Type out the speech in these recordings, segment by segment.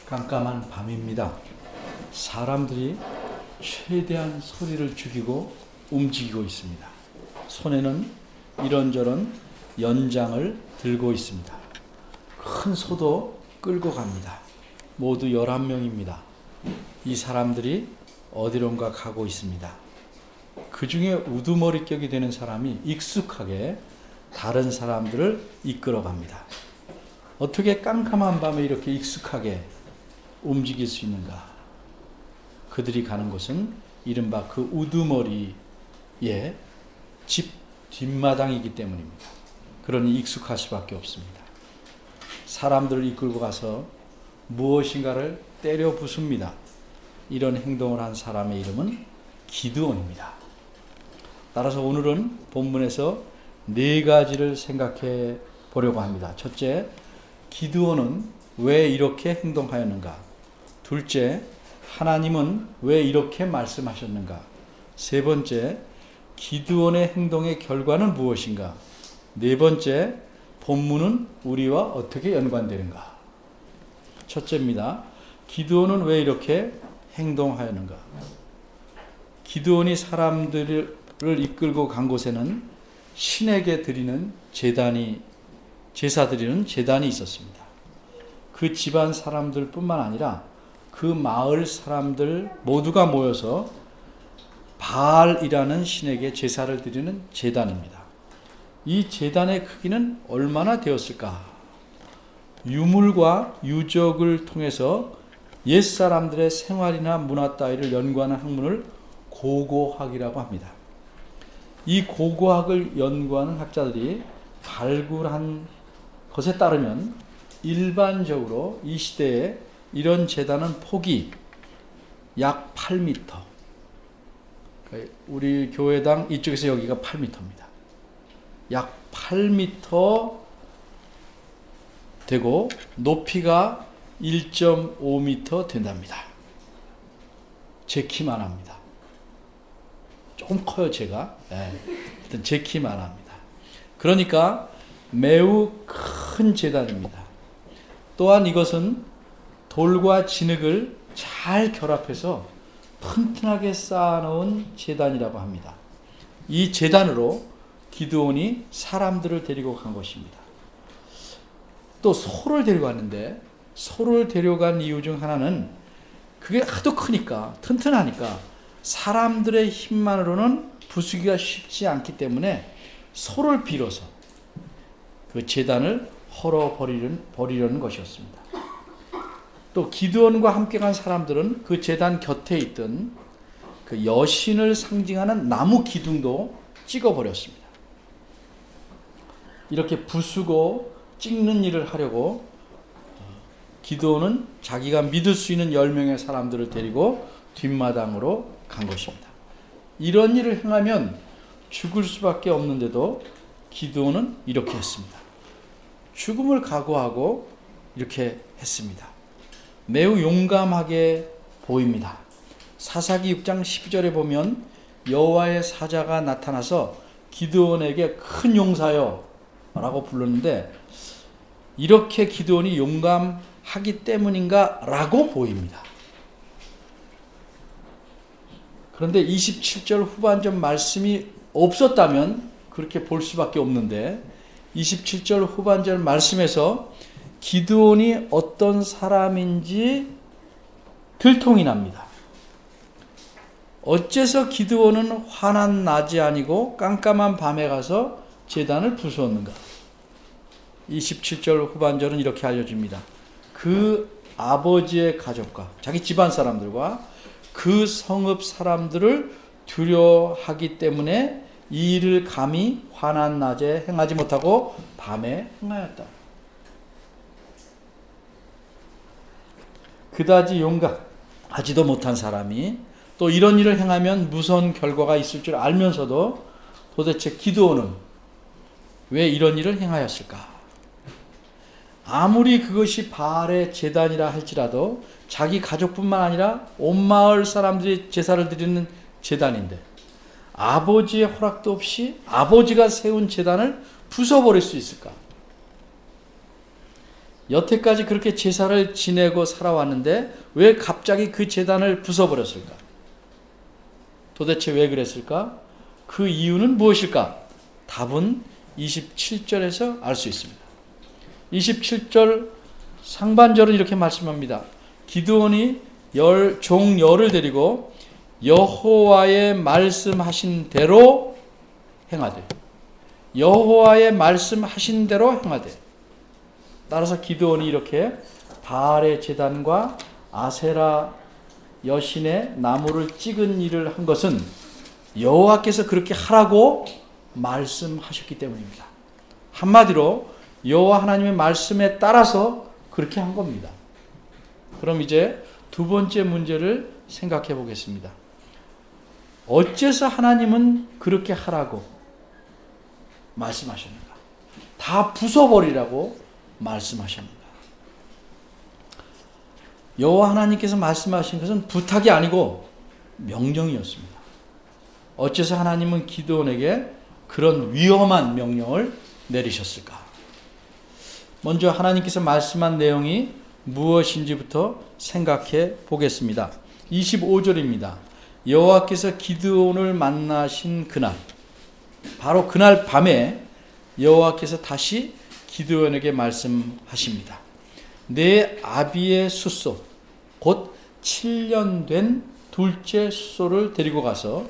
깜깜한 밤입니다. 사람들이 최대한 소리를 죽이고 움직이고 있습니다. 손에는 이런저런 연장을 들고 있습니다. 큰 소도 끌고 갑니다. 모두 11명입니다. 이 사람들이 어디론가 가고 있습니다. 그 중에 우두머리격이 되는 사람이 익숙하게 다른 사람들을 이끌어 갑니다. 어떻게 깜깜한 밤에 이렇게 익숙하게 움직일 수 있는가? 그들이 가는 곳은 이른바 그 우두머리의 집 뒷마당이기 때문입니다. 그러니 익숙할 수밖에 없습니다. 사람들을 이끌고 가서 무엇인가를 때려 부숩니다. 이런 행동을 한 사람의 이름은 기드온입니다. 따라서 오늘은 본문에서 4가지를 생각해 보려고 합니다. 첫째, 기드온은 왜 이렇게 행동하였는가? 둘째, 하나님은 왜 이렇게 말씀하셨는가? 세 번째, 기드온의 행동의 결과는 무엇인가? 네 번째, 본문은 우리와 어떻게 연관되는가? 첫째입니다. 기드온은 왜 이렇게 행동하였는가? 기드온이 사람들을 이끌고 간 곳에는 신에게 드리는 제사 드리는 제단이 있었습니다. 그 집안 사람들뿐만 아니라 그 마을 사람들 모두가 모여서 바알이라는 신에게 제사를 드리는 제단입니다. 이 제단의 크기는 얼마나 되었을까? 유물과 유적을 통해서 옛사람들의 생활이나 문화 따위를 연구하는 학문을 고고학이라고 합니다. 이 고고학을 연구하는 학자들이 발굴한 것에 따르면 일반적으로 이 시대에 이런 제단은 폭이 약 8m. 우리 교회당 이쪽에서 여기가 8m입니다. 약 8m 되고 높이가 1.5m 된답니다. 제 키만 합니다. 조금 커요, 제가. 일단 제 키만 합니다. 그러니까 매우 큰 제단입니다. 또한 이것은 돌과 진흙을 잘 결합해서 튼튼하게 쌓아놓은 제단이라고 합니다. 이 제단으로 기드온이 사람들을 데리고 간 것입니다. 또 소를 데려갔는데 소를 데려간 이유 중 하나는 그게 하도 크니까 튼튼하니까 사람들의 힘만으로는 부수기가 쉽지 않기 때문에 소를 빌어서 그 제단을 헐어버리려는 것이었습니다. 또 기드온과 함께 간 사람들은 그 제단 곁에 있던 그 여신을 상징하는 나무 기둥도 찍어버렸습니다. 이렇게 부수고 찍는 일을 하려고 기드온은 자기가 믿을 수 있는 10명의 사람들을 데리고 뒷마당으로 간 것입니다. 이런 일을 행하면 죽을 수밖에 없는데도 기드온은 이렇게 했습니다. 죽음을 각오하고 이렇게 했습니다. 매우 용감하게 보입니다. 사사기 6장 12절에 보면 여호와의 사자가 나타나서 기드온에게 큰 용사여 라고 불렀는데 이렇게 기드온이 용감하기 때문인가 라고 보입니다. 그런데 27절 후반전 말씀이 없었다면 그렇게 볼 수밖에 없는데 27절 후반절 말씀에서 기드온이 어떤 사람인지 들통이 납니다. 어째서 기드온은 환한 낮이 아니고 깜깜한 밤에 가서 제단을 부수었는가? 27절 후반절은 이렇게 알려줍니다. 그 아버지의 가족과 자기 집안 사람들과 그 성읍 사람들을 두려워하기 때문에 이 일을 감히 환한 낮에 행하지 못하고 밤에 행하였다. 그다지 용감하지도 못한 사람이 또 이런 일을 행하면 무서운 결과가 있을 줄 알면서도 도대체 기드온은 왜 이런 일을 행하였을까? 아무리 그것이 바알의 제단이라 할지라도 자기 가족뿐만 아니라 온 마을 사람들이 제사를 드리는 제단인데 아버지의 허락도 없이 아버지가 세운 제단을 부숴버릴 수 있을까? 여태까지 그렇게 제사를 지내고 살아왔는데 왜 갑자기 그 제단을 부숴버렸을까? 도대체 왜 그랬을까? 그 이유는 무엇일까? 답은 27절에서 알 수 있습니다. 27절 상반절은 이렇게 말씀합니다. 기드온이 종 열을 데리고 여호와의 말씀하신 대로 행하되, 여호와의 말씀하신 대로 행하되. 따라서 기드온이 이렇게 바알의 제단과 아세라 여신의 나무를 찍은 일을 한 것은 여호와께서 그렇게 하라고 말씀하셨기 때문입니다. 한마디로 여호와 하나님의 말씀에 따라서 그렇게 한 겁니다. 그럼 이제 두 번째 문제를 생각해 보겠습니다. 어째서 하나님은 그렇게 하라고 말씀하셨는가? 다 부숴버리라고 말씀하셨는가? 여호와 하나님께서 말씀하신 것은 부탁이 아니고 명령이었습니다. 어째서 하나님은 기드온에게 그런 위험한 명령을 내리셨을까? 먼저 하나님께서 말씀한 내용이 무엇인지부터 생각해 보겠습니다. 25절입니다. 여호와께서 기드온을 만나신 그날, 바로 그날 밤에 여호와께서 다시 기드온에게 말씀하십니다. 내 아비의 숫소, 곧 7년 된 둘째 숫소를 데리고 가서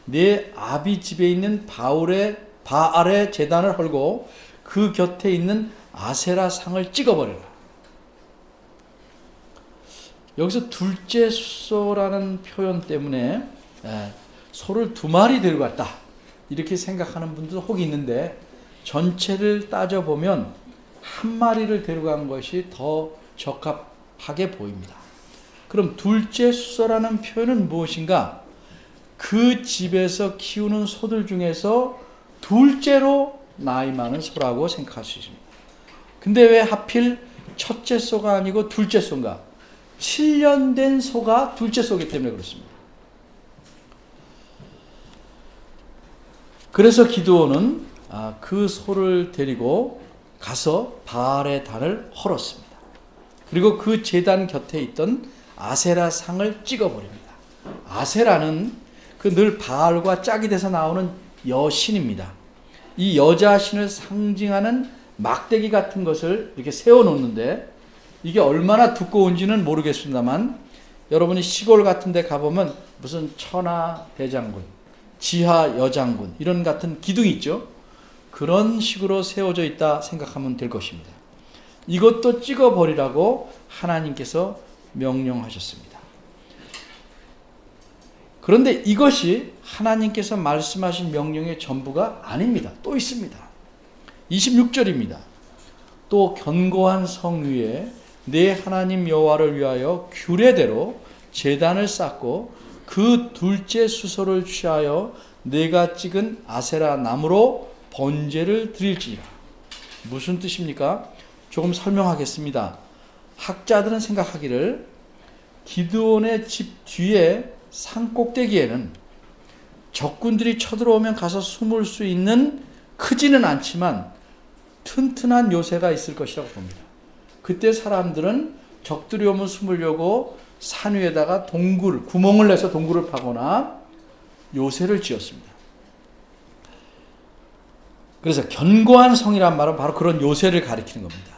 내 아비 집에 있는 바알의 제단을 헐고 그 곁에 있는 아세라 상을 찍어버려라. 여기서 둘째 숫소라는 표현 때문에 소를 2마리 데리고 갔다 이렇게 생각하는 분들도 혹 있는데, 전체를 따져보면 1마리를 데려간 것이 더 적합하게 보입니다. 그럼 둘째 숫소라는 표현은 무엇인가? 그 집에서 키우는 소들 중에서 둘째로 나이 많은 소라고 생각할 수 있습니다. 근데 왜 하필 첫째 소가 아니고 둘째 소인가? 7년 된 소가 둘째 소이기 때문에 그렇습니다. 그래서 기드온은 그 소를 데리고 가서 바알의 단을 헐었습니다. 그리고 그 제단 곁에 있던 아세라 상을 찍어버립니다. 아세라는 그 늘 바알과 짝이 돼서 나오는 여신입니다. 이 여자신을 상징하는 막대기 같은 것을 이렇게 세워놓는데, 이게 얼마나 두꺼운지는 모르겠습니다만 여러분이 시골 같은 데 가보면 무슨 천하 대장군, 지하 여장군 이런 같은 기둥이 있죠. 그런 식으로 세워져 있다 생각하면 될 것입니다. 이것도 찍어버리라고 하나님께서 명령하셨습니다. 그런데 이것이 하나님께서 말씀하신 명령의 전부가 아닙니다. 또 있습니다. 26절입니다. 또 견고한 성 위에 내 하나님 여호와를 위하여 규례대로 제단을 쌓고 그 둘째 수소를 취하여 내가 찍은 아세라 나무로 번제를 드릴지니라. 무슨 뜻입니까? 조금 설명하겠습니다. 학자들은 생각하기를 기드온의 집 뒤에 산 꼭대기에는 적군들이 쳐들어오면 가서 숨을 수 있는, 크지는 않지만 튼튼한 요새가 있을 것이라고 봅니다. 그때 사람들은 적들이 오면 숨으려고 산 위에다가 구멍을 내서 동굴을 파거나 요새를 지었습니다. 그래서 견고한 성이란 말은 바로 그런 요새를 가리키는 겁니다.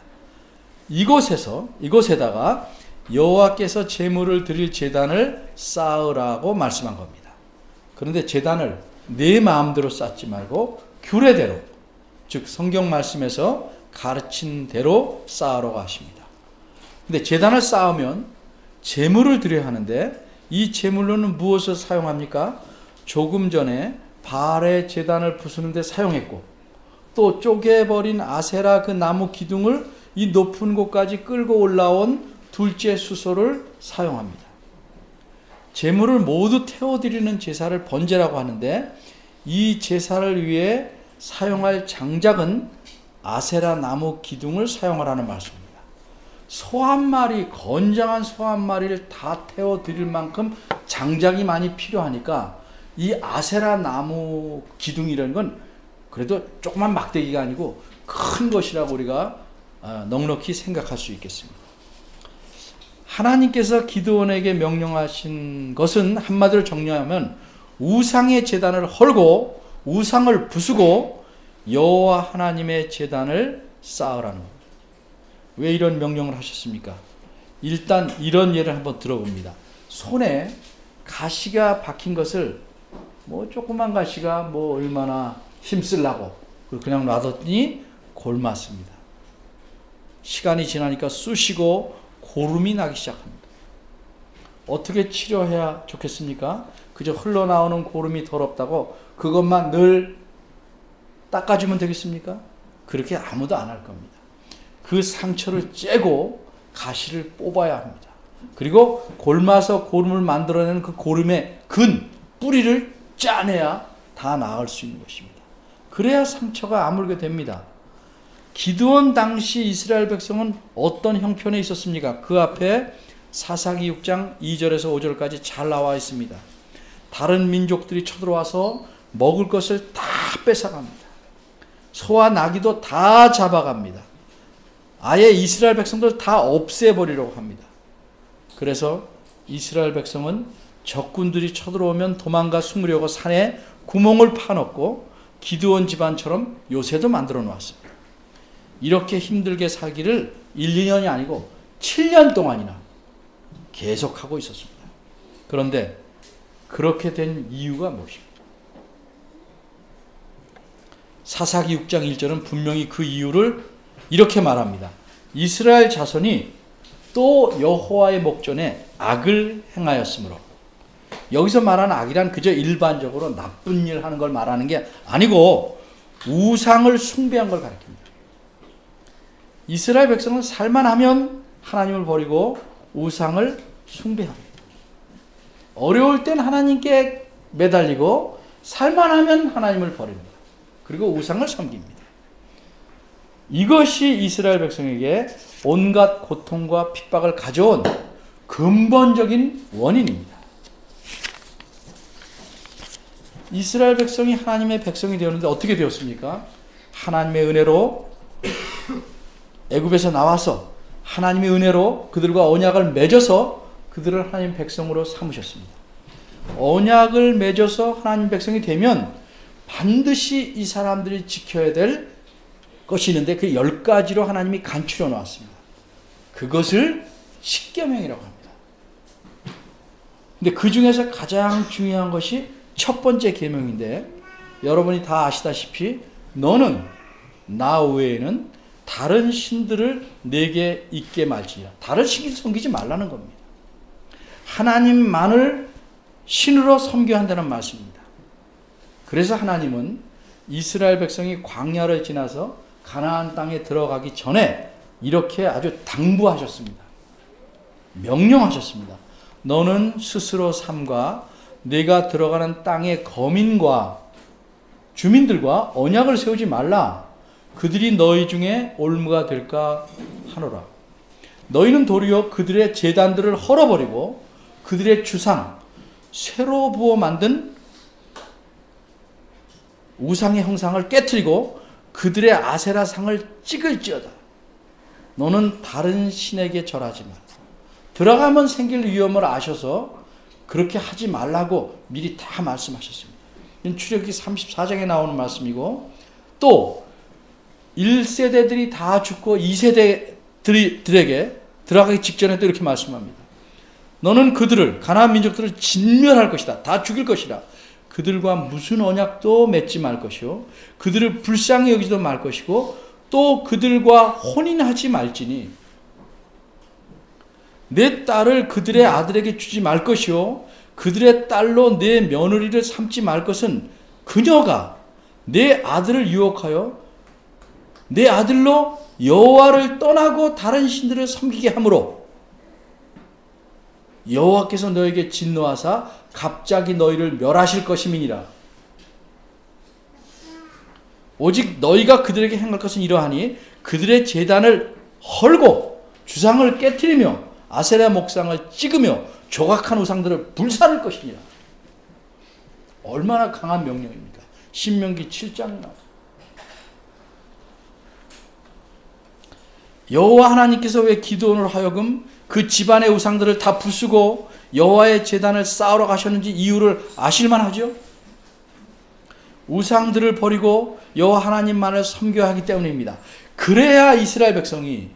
이곳에다가 여호와께서 제물을 드릴 제단을 쌓으라고 말씀한 겁니다. 그런데 제단을 내 마음대로 쌓지 말고 규례대로, 즉 성경 말씀에서 가르친 대로 쌓으라고 하십니다. 근데 제단을 쌓으면 제물을 드려야 하는데, 이 제물로는 무엇을 사용합니까? 조금 전에 바알의 제단을 부수는 데 사용했고, 또 쪼개버린 아세라 그 나무 기둥을 이 높은 곳까지 끌고 올라온 둘째 수소를 사용합니다. 제물을 모두 태워드리는 제사를 번제라고 하는데, 이 제사를 위해 사용할 장작은 아세라 나무 기둥을 사용하라는 말씀입니다. 소 한 마리, 건장한 소 한 마리를 다 태워드릴 만큼 장작이 많이 필요하니까 이 아세라 나무 기둥이라는 건 그래도 조그만 막대기가 아니고 큰 것이라고 우리가 넉넉히 생각할 수 있겠습니다. 하나님께서 기드온에게 명령하신 것은 한마디로 정리하면 우상의 제단을 헐고 우상을 부수고 여호와 하나님의 제단을 쌓으라는 겁니다. 왜 이런 명령을 하셨습니까? 일단 이런 예를 한번 들어봅니다. 손에 가시가 박힌 것을 조그만 가시가 얼마나 힘쓰려고 그냥 놔뒀더니 골맞습니다. 시간이 지나니까 쑤시고 고름이 나기 시작합니다. 어떻게 치료해야 좋겠습니까? 그저 흘러나오는 고름이 더럽다고 그것만 늘 닦아주면 되겠습니까? 그렇게 아무도 안 할 겁니다. 그 상처를 째고 가시를 뽑아야 합니다. 그리고 골마서 고름을 만들어내는 그 고름의 뿌리를 짜내야 다 나을 수 있는 것입니다. 그래야 상처가 아물게 됩니다. 기드온 당시 이스라엘 백성은 어떤 형편에 있었습니까? 그 앞에 사사기 6장 2절에서 5절까지 잘 나와 있습니다. 다른 민족들이 쳐들어와서 먹을 것을 다 뺏어갑니다. 소와 나귀도 다 잡아갑니다. 아예 이스라엘 백성들 다 없애버리려고 합니다. 그래서 이스라엘 백성은 적군들이 쳐들어오면 도망가 숨으려고 산에 구멍을 파놓고 기드온 집안처럼 요새도 만들어 놓았습니다. 이렇게 힘들게 살기를 1, 2년이 아니고 7년 동안이나 계속하고 있었습니다. 그런데 그렇게 된 이유가 무엇입니까? 사사기 6장 1절은 분명히 그 이유를 이렇게 말합니다. 이스라엘 자손이 또 여호와의 목전에 악을 행하였으므로. 여기서 말하는 악이란 그저 일반적으로 나쁜 일 하는 걸 말하는 게 아니고 우상을 숭배한 걸 가리킵니다. 이스라엘 백성은 살만하면 하나님을 버리고 우상을 숭배합니다. 어려울 땐 하나님께 매달리고 살만하면 하나님을 버립니다. 그리고 우상을 섬깁니다. 이것이 이스라엘 백성에게 온갖 고통과 핍박을 가져온 근본적인 원인입니다. 이스라엘 백성이 하나님의 백성이 되었는데 어떻게 되었습니까? 하나님의 은혜로 애굽에서 나와서 하나님의 은혜로 그들과 언약을 맺어서 그들을 하나님 백성으로 삼으셨습니다. 언약을 맺어서 하나님 백성이 되면 반드시 이 사람들이 지켜야 될 것이 있는데 그 10가지로 하나님이 간추려 놓았습니다. 그것을 십계명이라고 합니다. 근데 그 중에서 가장 중요한 것이 첫 번째 계명인데 여러분이 다 아시다시피 너는 나 외에는 다른 신들을 내게 있게 말지니라. 다른 신을 섬기지 말라는 겁니다. 하나님만을 신으로 섬겨야 한다는 말씀입니다. 그래서 하나님은 이스라엘 백성이 광야를 지나서 가나안 땅에 들어가기 전에 이렇게 아주 당부하셨습니다. 명령하셨습니다. 너는 스스로 삼가 네가 들어가는 땅의 거민과 주민들과 언약을 세우지 말라. 그들이 너희 중에 올무가 될까 하노라. 너희는 도리어 그들의 제단들을 헐어버리고 그들의 주상 쇠로 부어 만든 우상의 형상을 깨트리고 그들의 아세라상을 찍을지어다. 너는 다른 신에게 절하지 마. 들어가면 생길 위험을 아셔서 그렇게 하지 말라고 미리 다 말씀하셨습니다. 이건 출애굽기 34장에 나오는 말씀이고 또 1세대들이 다 죽고 2세대들에게 들어가기 직전에 또 이렇게 말씀합니다. 너는 그들을 가나안 민족들을 진멸할 것이다. 다 죽일 것이다. 그들과 무슨 언약도 맺지 말 것이요 그들을 불쌍히 여기지도 말 것이고 또 그들과 혼인하지 말지니 내 딸을 그들의 아들에게 주지 말 것이요 그들의 딸로 내 며느리를 삼지 말 것은 그녀가 내 아들을 유혹하여 내 아들로 여호와를 떠나고 다른 신들을 섬기게 하므로 여호와께서 너에게 진노하사 갑자기 너희를 멸하실 것임이니라. 오직 너희가 그들에게 행할 것은 이러하니 그들의 제단을 헐고 주상을 깨트리며 아세라 목상을 찍으며 조각한 우상들을 불사를 것이니라. 얼마나 강한 명령입니까? 신명기 7장에 나와요. 여호와 하나님께서 왜 기드온으로 하여금 그 집안의 우상들을 다 부수고 여호와의 제단을 쌓으러 가셨는지 이유를 아실만 하죠. 우상들을 버리고 여호와 하나님만을 섬겨야 하기 때문입니다. 그래야 이스라엘 백성이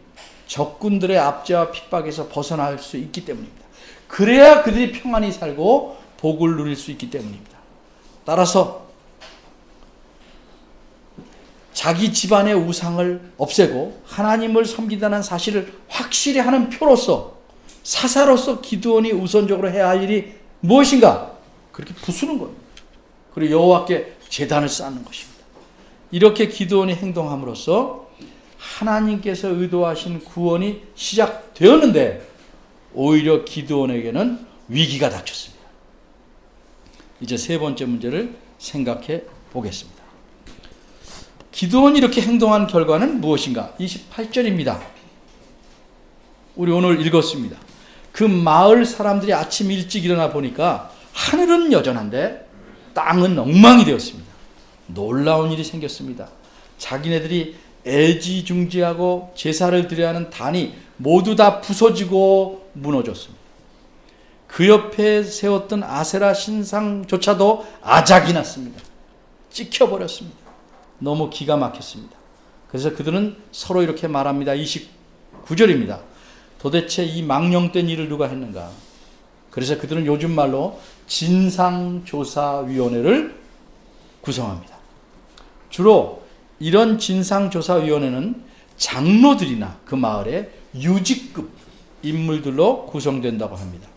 적군들의 압제와 핍박에서 벗어날 수 있기 때문입니다. 그래야 그들이 평안히 살고 복을 누릴 수 있기 때문입니다. 따라서 자기 집안의 우상을 없애고 하나님을 섬긴다는 사실을 확실히 하는 표로서 사사로서 기드온이 우선적으로 해야 할 일이 무엇인가? 그렇게 부수는 겁니다. 그리고 여호와께 제단을 쌓는 것입니다. 이렇게 기드온이 행동함으로써 하나님께서 의도하신 구원이 시작되었는데 오히려 기드온에게는 위기가 닥쳤습니다. 이제 세 번째 문제를 생각해 보겠습니다. 기드온이 이렇게 행동한 결과는 무엇인가? 28절입니다. 우리 오늘 읽었습니다. 그 마을 사람들이 아침 일찍 일어나 보니까 하늘은 여전한데 땅은 엉망이 되었습니다. 놀라운 일이 생겼습니다. 자기네들이 애지중지하고 제사를 드려야 하는 단이 모두 다 부서지고 무너졌습니다. 그 옆에 세웠던 아세라 신상조차도 아작이 났습니다. 찍혀버렸습니다. 너무 기가 막혔습니다. 그래서 그들은 서로 이렇게 말합니다. 29절입니다. 도대체 이 망령된 일을 누가 했는가? 그래서 그들은 요즘 말로 진상조사위원회를 구성합니다. 주로 이런 진상조사위원회는 장로들이나 그 마을의 유직급 인물들로 구성된다고 합니다.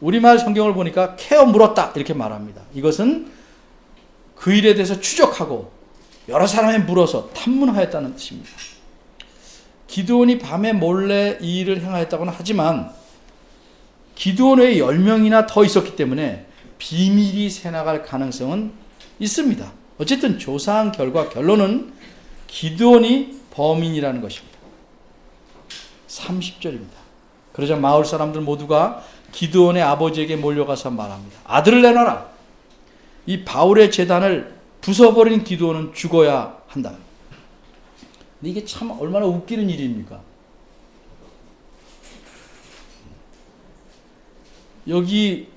우리말 성경을 보니까 캐어 물었다 이렇게 말합니다. 이것은 그 일에 대해서 추적하고 여러 사람에 물어서 탐문하였다는 뜻입니다. 기드온이 밤에 몰래 이 일을 행하였다고는 하지만 기드온 외에 10명이나 더 있었기 때문에 비밀이 새나갈 가능성은 있습니다. 어쨌든 조사한 결과 결론은 기드온이 범인이라는 것입니다. 30절입니다. 그러자 마을 사람들 모두가 기드온의 아버지에게 몰려가서 말합니다. 아들을 내놔라. 이 바울의 제단을 부숴버린 기드온은 죽어야 한다. 근데 이게 참 얼마나 웃기는 일입니까? 여기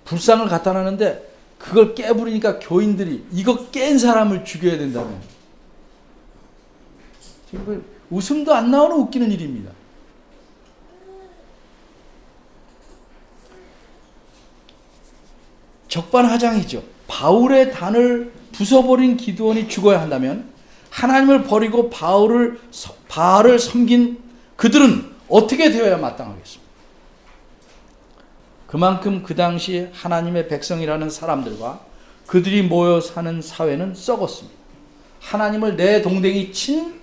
불상을 갖다 놨는데 그걸 깨부리니까 교인들이 이거 깬 사람을 죽여야 된다면 웃음도 안 나오는 웃기는 일입니다. 적반하장이죠. 바울의 단을 부숴버린 기드온이 죽어야 한다면 하나님을 버리고 바알을 섬긴 그들은 어떻게 되어야 마땅하겠습니까? 그만큼 그 당시 하나님의 백성이라는 사람들과 그들이 모여 사는 사회는 썩었습니다. 하나님을 내 동댕이 친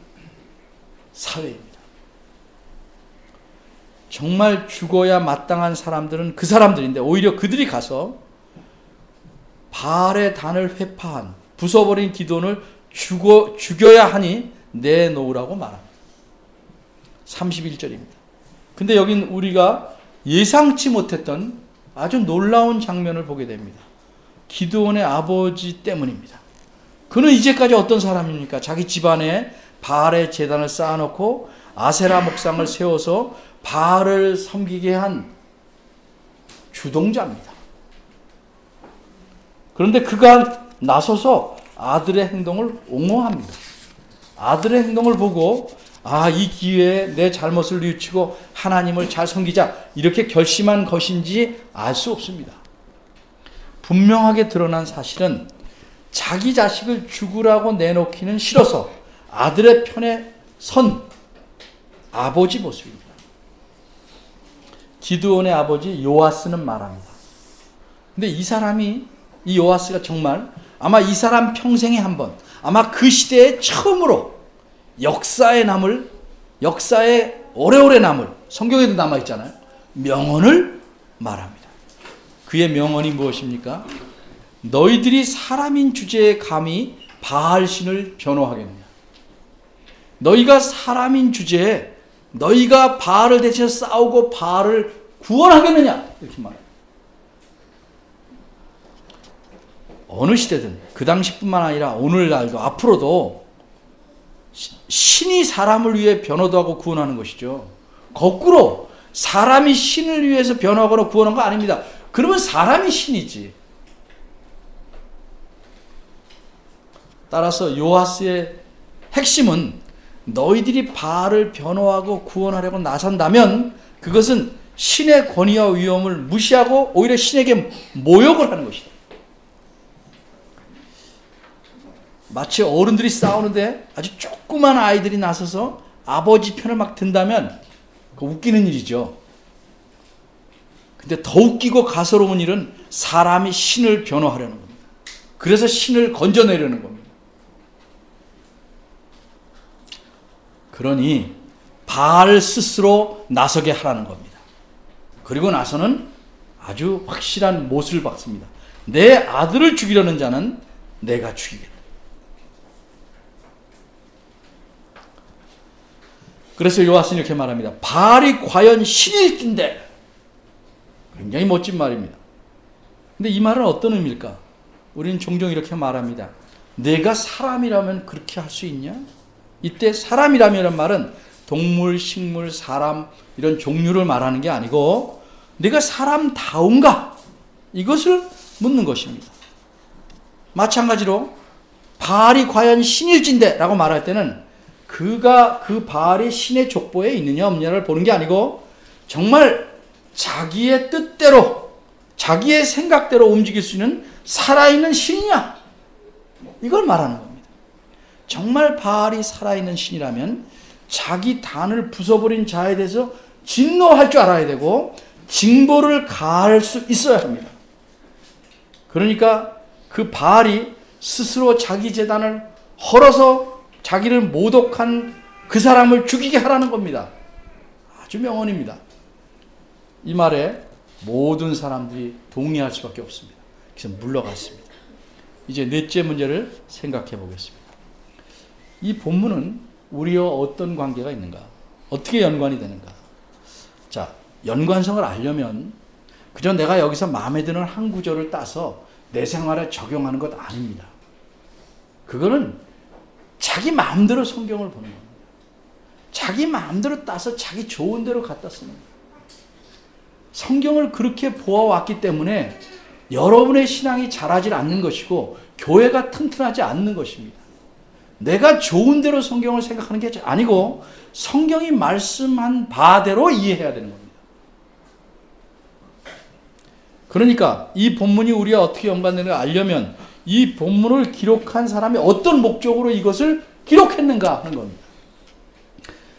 사회입니다. 정말 죽어야 마땅한 사람들은 그 사람들인데 오히려 그들이 가서 바알의 단을 회파한 부숴버린 기드온을 죽여야 하니 내놓으라고 말합니다. 31절입니다. 근데 여긴 우리가 예상치 못했던 아주 놀라운 장면을 보게 됩니다. 기드온의 아버지 때문입니다. 그는 이제까지 어떤 사람입니까? 자기 집안에 바알의 제단을 쌓아놓고 아세라 목상을 세워서 바알을 섬기게 한 주동자입니다. 그런데 그가 나서서 아들의 행동을 옹호합니다. 아들의 행동을 보고 이 기회에 내 잘못을 뉘우치고 하나님을 잘 섬기자 이렇게 결심한 것인지 알 수 없습니다. 분명하게 드러난 사실은 자기 자식을 죽으라고 내놓기는 싫어서 아들의 편에 선 아버지 모습입니다. 기드온의 아버지 요아스는 말합니다. 근데 이 요아스가 정말 아마 이 사람 평생에 한 번, 아마 그 시대에 처음으로 역사에 오래오래 남을, 성경에도 남아있잖아요. 명언을 말합니다. 그의 명언이 무엇입니까? 너희들이 사람인 주제에 감히 바알신을 변호하겠느냐? 너희가 사람인 주제에 너희가 바알을 대신해서 싸우고 바알을 구원하겠느냐? 이렇게 말합니다. 어느 시대든 그 당시뿐만 아니라 오늘날도 앞으로도 신이 사람을 위해 변호도 하고 구원하는 것이죠. 거꾸로 사람이 신을 위해서 변호하거나 구원한 거 아닙니다. 그러면 사람이 신이지. 따라서 요아스의 핵심은 너희들이 바알을 변호하고 구원하려고 나선다면 그것은 신의 권위와 위엄을 무시하고 오히려 신에게 모욕을 하는 것이다. 마치 어른들이 싸우는데 아주 조그만 아이들이 나서서 아버지 편을 막 든다면 그거 웃기는 일이죠. 근데 더 웃기고 가소로운 일은 사람이 신을 변호하려는 겁니다. 그래서 신을 건져내려는 겁니다. 그러니 바알 스스로 나서게 하라는 겁니다. 그리고 나서는 아주 확실한 못을 박습니다. 내 아들을 죽이려는 자는 내가 죽이겠다. 그래서 요아스는 이렇게 말합니다. 바알이 과연 신일진데. 굉장히 멋진 말입니다. 근데 이 말은 어떤 의미일까? 우리는 종종 이렇게 말합니다. 내가 사람이라면 그렇게 할 수 있냐? 이때 사람이라면 말은 동물, 식물, 사람 이런 종류를 말하는 게 아니고 내가 사람다운가? 이것을 묻는 것입니다. 마찬가지로 바알이 과연 신일진데 라고 말할 때는 그가 그 바알이 신의 족보에 있느냐 없느냐를 보는 게 아니고 정말 자기의 뜻대로 자기의 생각대로 움직일 수 있는 살아있는 신이냐 이걸 말하는 겁니다. 정말 바알이 살아있는 신이라면 자기 단을 부숴버린 자에 대해서 진노할 줄 알아야 되고 징벌을 가할 수 있어야 합니다. 그러니까 그 바알이 스스로 자기 제단을 헐어서 자기를 모독한 그 사람을 죽이게 하라는 겁니다. 아주 명언입니다. 이 말에 모든 사람들이 동의할 수밖에 없습니다. 그래서 물러갔습니다. 이제 넷째 문제를 생각해 보겠습니다. 이 본문은 우리와 어떤 관계가 있는가? 어떻게 연관이 되는가? 자, 연관성을 알려면 그저 내가 여기서 마음에 드는 한 구절을 따서 내 생활에 적용하는 것 아닙니다. 그거는 자기 마음대로 성경을 보는 겁니다. 자기 마음대로 따서 자기 좋은 대로 갖다 쓰는 겁니다. 성경을 그렇게 보아왔기 때문에 여러분의 신앙이 자라질 않는 것이고 교회가 튼튼하지 않는 것입니다. 내가 좋은 대로 성경을 생각하는 게 아니고 성경이 말씀한 바대로 이해해야 되는 겁니다. 그러니까 이 본문이 우리와 어떻게 연관되는가 알려면 이 본문을 기록한 사람이 어떤 목적으로 이것을 기록했는가 하는 겁니다.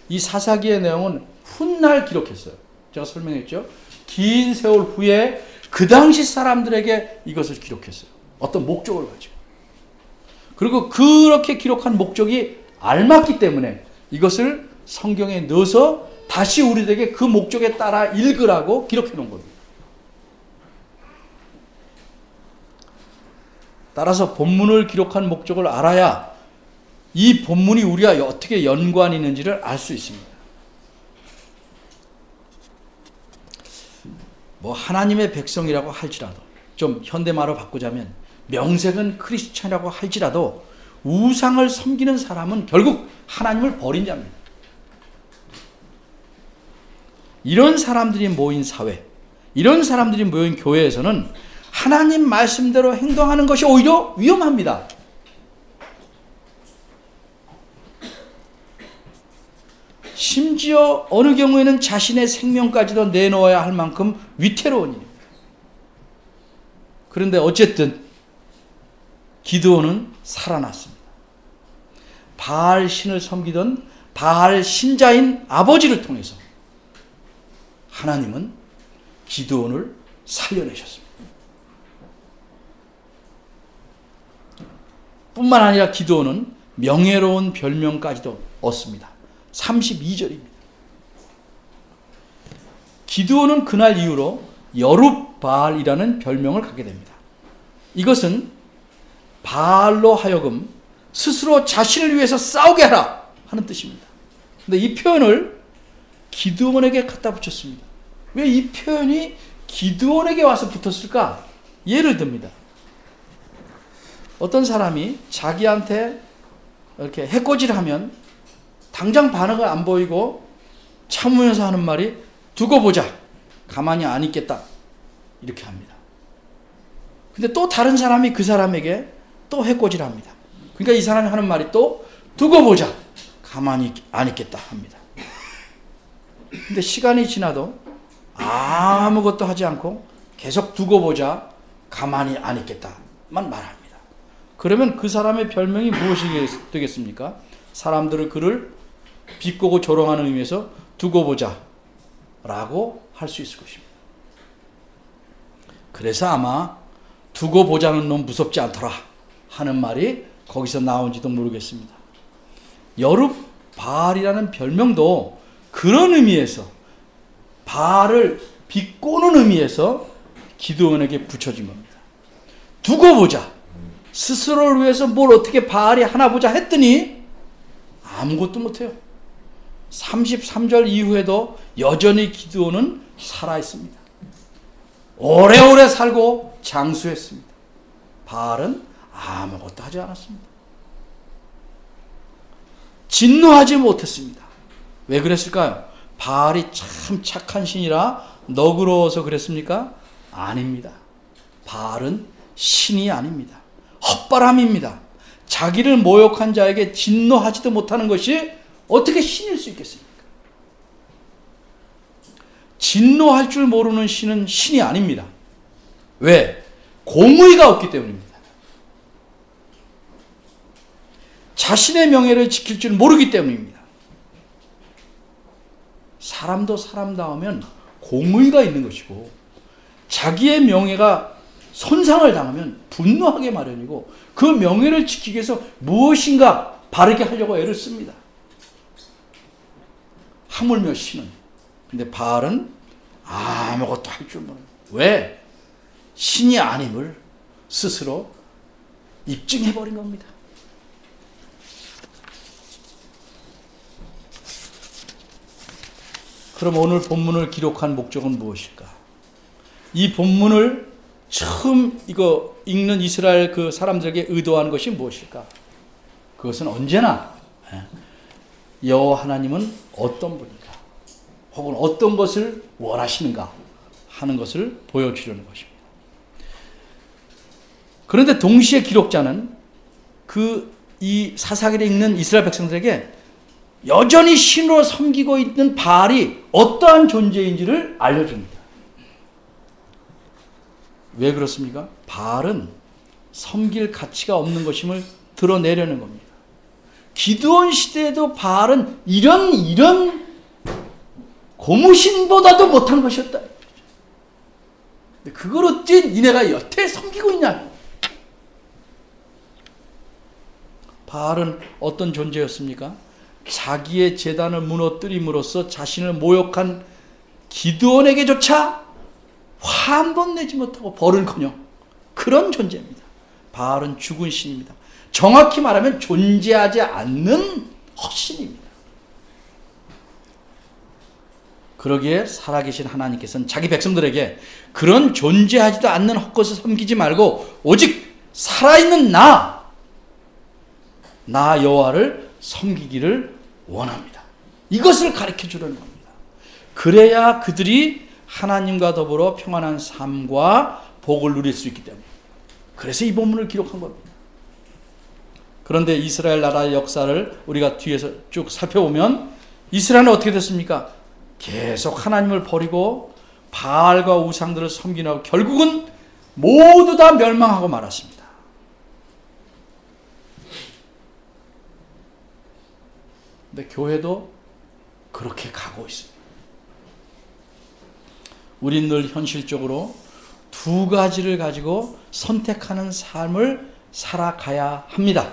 이 사사기의 내용은 훗날 기록했어요. 제가 설명했죠. 긴 세월 후에 그 당시 사람들에게 이것을 기록했어요. 어떤 목적을 가지고. 그리고 그렇게 기록한 목적이 알맞기 때문에 이것을 성경에 넣어서 다시 우리에게 그 목적에 따라 읽으라고 기록해 놓은 겁니다. 따라서 본문을 기록한 목적을 알아야 이 본문이 우리와 어떻게 연관이 있는지를 알 수 있습니다. 뭐 하나님의 백성이라고 할지라도 좀 현대말로 바꾸자면 명색은 크리스찬이라고 할지라도 우상을 섬기는 사람은 결국 하나님을 버린 자입니다. 이런 사람들이 모인 사회, 이런 사람들이 모인 교회에서는 하나님 말씀대로 행동하는 것이 오히려 위험합니다. 심지어 어느 경우에는 자신의 생명까지도 내놓아야 할 만큼 위태로운 일입니다. 그런데 어쨌든 기드온은 살아났습니다. 바알 신을 섬기던 바알 신자인 아버지를 통해서 하나님은 기드온을 살려내셨습니다. 뿐만 아니라 기드온은 명예로운 별명까지도 얻습니다. 32절입니다. 기드온은 그날 이후로 여룹바알이라는 별명을 갖게 됩니다. 이것은 바알로 하여금 스스로 자신을 위해서 싸우게 하라 하는 뜻입니다. 근데 이 표현을 기드온에게 갖다 붙였습니다. 왜 이 표현이 기드온에게 와서 붙었을까? 예를 듭니다. 어떤 사람이 자기한테 이렇게 해코지를 하면 당장 반응을 안 보이고 참으면서 하는 말이 두고 보자. 가만히 안 있겠다. 이렇게 합니다. 근데 또 다른 사람이 그 사람에게 또 해코지를 합니다. 그러니까 이 사람이 하는 말이 또 두고 보자. 가만히 안 있겠다 합니다. 근데 시간이 지나도 아무것도 하지 않고 계속 두고 보자. 가만히 안 있겠다만 말합니다. 그러면 그 사람의 별명이 무엇이 되겠습니까? 사람들은 그를 비꼬고 조롱하는 의미에서 두고 보자 라고 할 수 있을 것입니다. 그래서 아마 두고 보자는 놈 무섭지 않더라 하는 말이 거기서 나온지도 모르겠습니다. 여룹바알이라는 별명도 그런 의미에서, 바알을 비꼬는 의미에서 기드온에게 붙여진 겁니다. 두고 보자. 스스로를 위해서 뭘 어떻게 바알이 하나 보자 했더니 아무것도 못해요. 33절 이후에도 여전히 기드온은 살아있습니다. 오래오래 살고 장수했습니다. 바알은 아무것도 하지 않았습니다. 진노하지 못했습니다. 왜 그랬을까요? 바알이 참 착한 신이라 너그러워서 그랬습니까? 아닙니다. 바알은 신이 아닙니다. 헛바람입니다. 자기를 모욕한 자에게 진노하지도 못하는 것이 어떻게 신일 수 있겠습니까? 진노할 줄 모르는 신은 신이 아닙니다. 왜? 공의가 없기 때문입니다. 자신의 명예를 지킬 줄 모르기 때문입니다. 사람도 사람다우면 공의가 있는 것이고 자기의 명예가 손상을 당하면 분노하게 마련이고 그 명예를 지키기 위해서 무엇인가 바르게 하려고 애를 씁니다. 하물며 신은. 근데 바알은 아무것도 할 줄 모릅니다. 왜? 신이 아님을 스스로 입증해버린 겁니다. 그럼 오늘 본문을 기록한 목적은 무엇일까? 이 본문을 처음 이거 읽는 이스라엘 그 사람들에게 의도한 것이 무엇일까? 그것은 언제나 여호와 하나님은 어떤 분인가? 혹은 어떤 것을 원하시는가? 하는 것을 보여주려는 것입니다. 그런데 동시에 기록자는 이 사사기를 읽는 이스라엘 백성들에게 여전히 신으로 섬기고 있는 바알이 어떠한 존재인지를 알려줍니다. 왜 그렇습니까? 바알은 섬길 가치가 없는 것임을 드러내려는 겁니다. 기드온 시대에도 바알은 이런 고무신보다도 못한 것이었다. 그걸 어찌 니네가 여태 섬기고 있냐? 바알은 어떤 존재였습니까? 자기의 제단을 무너뜨림으로써 자신을 모욕한 기드온에게조차 화 한 번 내지 못하고 벌은커녕 그런 존재입니다. 바알은 죽은 신입니다. 정확히 말하면 존재하지 않는 헛신입니다. 그러기에 살아계신 하나님께서는 자기 백성들에게 그런 존재하지도 않는 헛것을 섬기지 말고 오직 살아있는 나 여호와를 섬기기를 원합니다. 이것을 가르쳐 주려는 겁니다. 그래야 그들이 하나님과 더불어 평안한 삶과 복을 누릴 수 있기 때문에. 그래서 이 본문을 기록한 겁니다. 그런데 이스라엘 나라의 역사를 우리가 뒤에서 쭉 살펴보면 이스라엘은 어떻게 됐습니까? 계속 하나님을 버리고 바알과 우상들을 섬기고 결국은 모두 다 멸망하고 말았습니다. 근데 교회도 그렇게 가고 있습니다. 우린 늘 현실적으로 두 가지를 가지고 선택하는 삶을 살아가야 합니다.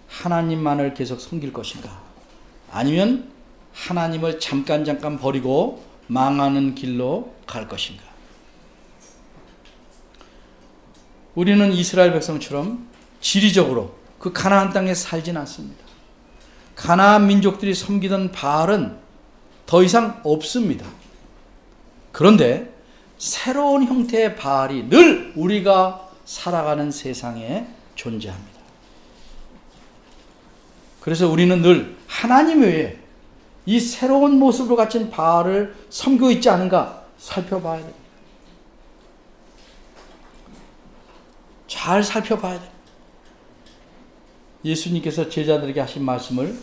하나님만을 계속 섬길 것인가? 아니면 하나님을 잠깐 버리고 망하는 길로 갈 것인가? 우리는 이스라엘 백성처럼 지리적으로 그 가나안 땅에 살진 않습니다. 가나안 민족들이 섬기던 바알은 더 이상 없습니다. 그런데 새로운 형태의 바알이 늘 우리가 살아가는 세상에 존재합니다. 그래서 우리는 늘 하나님 외에 이 새로운 모습으로 갖춘 바알을 섬기고 있지 않은가 살펴봐야 됩니다. 잘 살펴봐야 됩니다. 예수님께서 제자들에게 하신 말씀을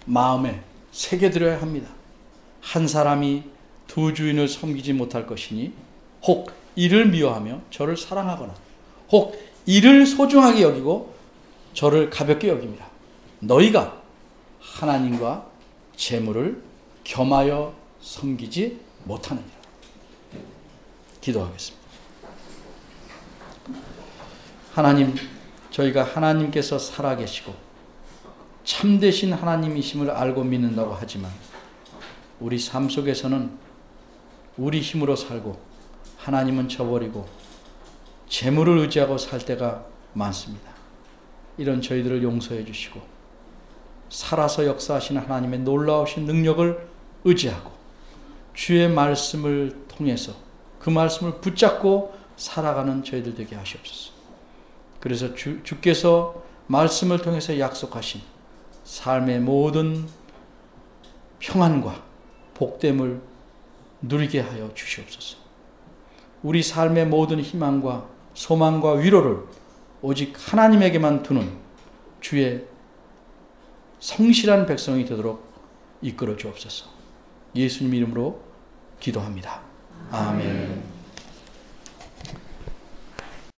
마음에 새겨들어야 합니다. 한 사람이 두 주인을 섬기지 못할 것이니 혹 이를 미워하며 저를 사랑하거나 혹 이를 소중하게 여기고 저를 가볍게 여깁니다. 너희가 하나님과 재물을 겸하여 섬기지 못하느니라. 기도하겠습니다. 하나님, 저희가 하나님께서 살아계시고 참되신 하나님이심을 알고 믿는다고 하지만 우리 삶 속에서는 우리 힘으로 살고 하나님은 저버리고 재물을 의지하고 살 때가 많습니다. 이런 저희들을 용서해 주시고 살아서 역사하시는 하나님의 놀라우신 능력을 의지하고 주의 말씀을 통해서 그 말씀을 붙잡고 살아가는 저희들 되게 하시옵소서. 그래서 주께서 말씀을 통해서 약속하신 삶의 모든 평안과 복됨을 누리게 하여 주시옵소서. 우리 삶의 모든 희망과 소망과 위로를 오직 하나님에게만 두는 주의 성실한 백성이 되도록 이끌어 주옵소서. 예수님 이름으로 기도합니다. 아멘.